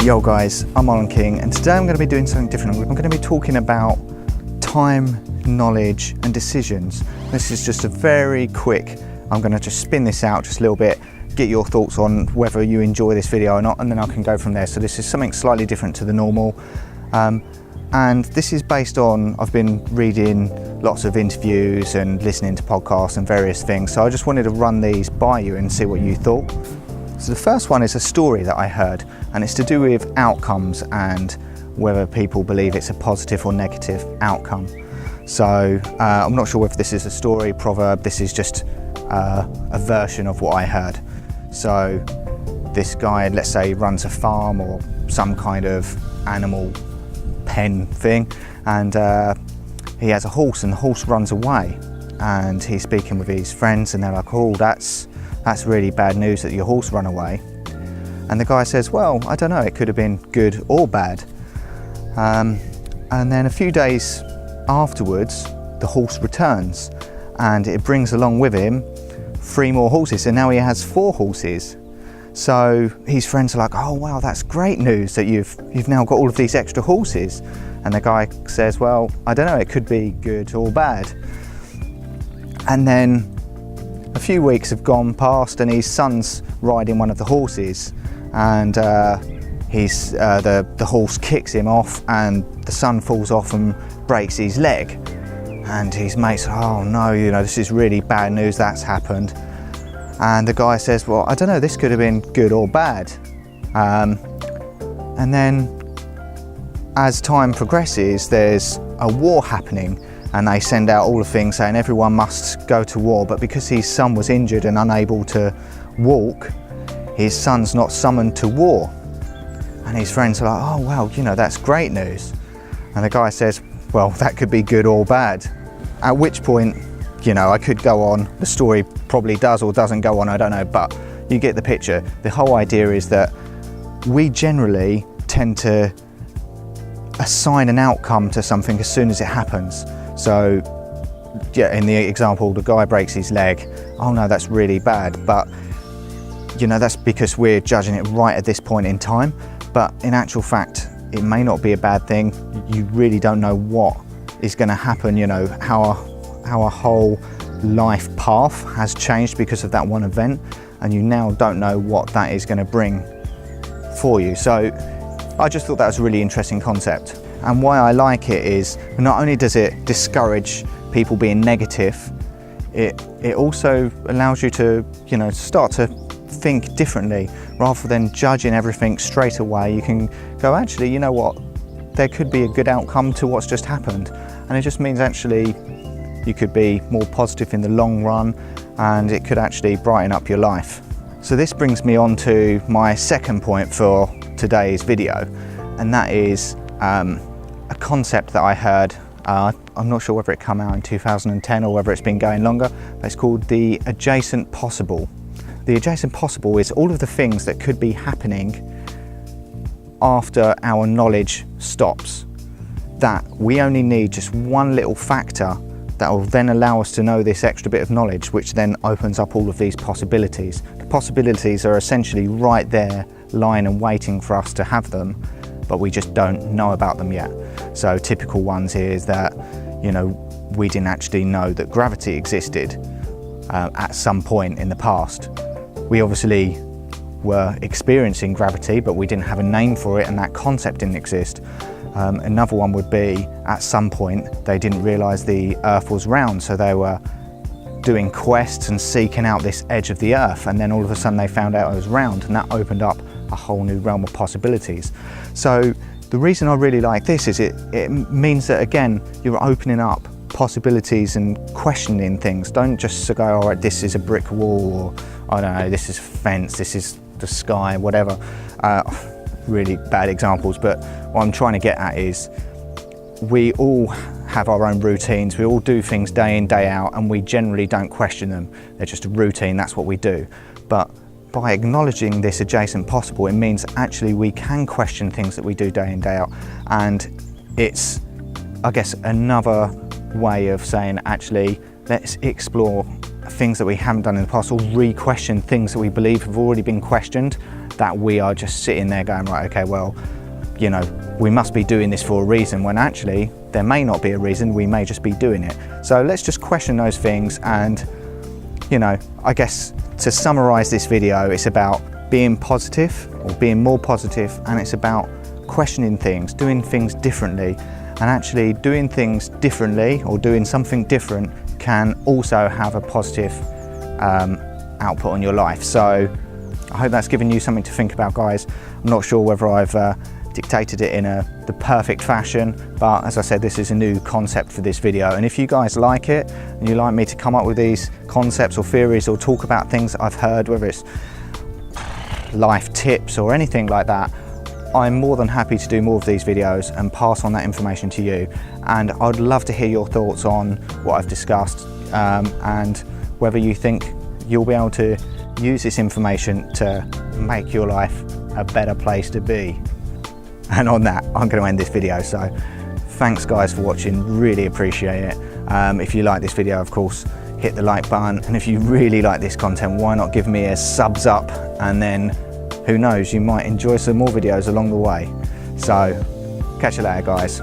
Yo guys, I'm Marlon King, and today I'm going to be doing something different. I'm going to be talking about time, knowledge and decisions. This is just a very quick, I'm going to just spin this out just a little bit, get your thoughts on whether you enjoy this video or not, and then I can go from there. So this is something slightly different to the normal. And this is based on, I've been reading lots of interviews and listening to podcasts and various things. So I just wanted to run these by you and see what you thought. So the first one is a story that I heard, and it's to do with outcomes and whether people believe it's a positive or negative outcome. So I'm not sure if this is a story, proverb, this is just a version of what I heard. So this guy, let's say, runs a farm or some kind of animal pen thing, and he has a horse, and the horse runs away, and he's speaking with his friends, and they're like, oh, that's really bad news that your horse ran away. And the guy says, well, I don't know, it could have been good or bad. And then a few days afterwards, the horse returns, and it brings along with him 3 more horses, and now he has 4 horses. So his friends are like, oh wow, that's great news that you've now got all of these extra horses. And the guy says, well, I don't know, it could be good or bad. And then a few weeks have gone past, and his son's riding one of the horses, and the horse kicks him off, and the son falls off and breaks his leg. And his mates are, oh no, this is really bad news, that's happened. And the guy says, well, I don't know, this could have been good or bad. And then as time progresses, there's a war happening, and they send out all the things saying everyone must go to war, but because his son was injured and unable to walk, his son's not summoned to war. And his friends are like, oh well, that's great news. And the guy says, well, that could be good or bad. At which point, I could go on, the story probably does or doesn't go on, I don't know, but you get the picture. The whole idea is that we generally tend to assign an outcome to something as soon as it happens. So yeah, in the example, the guy breaks his leg, oh no, that's really bad, but that's because we're judging it right at this point in time. But in actual fact, it may not be a bad thing. You really don't know what is going to happen, how our whole life path has changed because of that one event, and you now don't know what that is going to bring for you. So I just thought that was a really interesting concept. And why I like it is not only does it discourage people being negative, it also allows you to start to think differently. Rather than judging everything straight away, you can go, actually, you know what, there could be a good outcome to what's just happened. And it just means actually you could be more positive in the long run, and it could actually brighten up your life. So this brings me on to my second point for today's video, and that is a concept that I heard. I'm not sure whether it came out in 2010 or whether it's been going longer, but it's called the adjacent possible. The adjacent possible is all of the things that could be happening after our knowledge stops, that we only need just one little factor that will then allow us to know this extra bit of knowledge, which then opens up all of these possibilities. The possibilities are essentially right there, lying and waiting for us to have them, but we just don't know about them yet. So typical ones here is that, we didn't actually know that gravity existed at some point in the past. We obviously were experiencing gravity, but we didn't have a name for it, and that concept didn't exist. Another one would be, at some point, they didn't realise the Earth was round, so they were doing quests and seeking out this edge of the Earth, and then all of a sudden they found out it was round, and that opened up a whole new realm of possibilities. So the reason I really like this is it means that, again, you're opening up possibilities and questioning things. Don't just go, all right, this is a brick wall, or I don't know, this is a fence, this is the sky, whatever. Really bad examples, but what I'm trying to get at is we all have our own routines, we all do things day in, day out, and we generally don't question them. They're just a routine, that's what we do. But by acknowledging this adjacent possible, it means actually we can question things that we do day in, day out. And it's, I guess, another way of saying, actually, let's explore things that we haven't done in the past, or re-question things that we believe have already been questioned, that we are just sitting there going, right, okay, well, you know, we must be doing this for a reason, when actually there may not be a reason, we may just be doing it. So let's just question those things. And, you know, I guess to summarize this video, it's about being positive, or being more positive, and it's about questioning things, doing things differently. And actually doing things differently, or doing something different, can also have a positive output on your life. So I hope that's given you something to think about, guys. I'm not sure whether I've dictated it in the perfect fashion, but as I said, this is a new concept for this video. And if you guys like it, and you like me to come up with these concepts or theories, or talk about things that I've heard, whether it's life tips or anything like that, I'm more than happy to do more of these videos and pass on that information to you. And I'd love to hear your thoughts on what I've discussed, and whether you think you'll be able to use this information to make your life a better place to be. And on that, I'm going to end this video. So thanks guys for watching, really appreciate it. If you like this video, of course, hit the like button. And if you really like this content, why not give me a subs up, and then who knows, you might enjoy some more videos along the way. So catch you later, guys.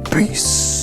Peace.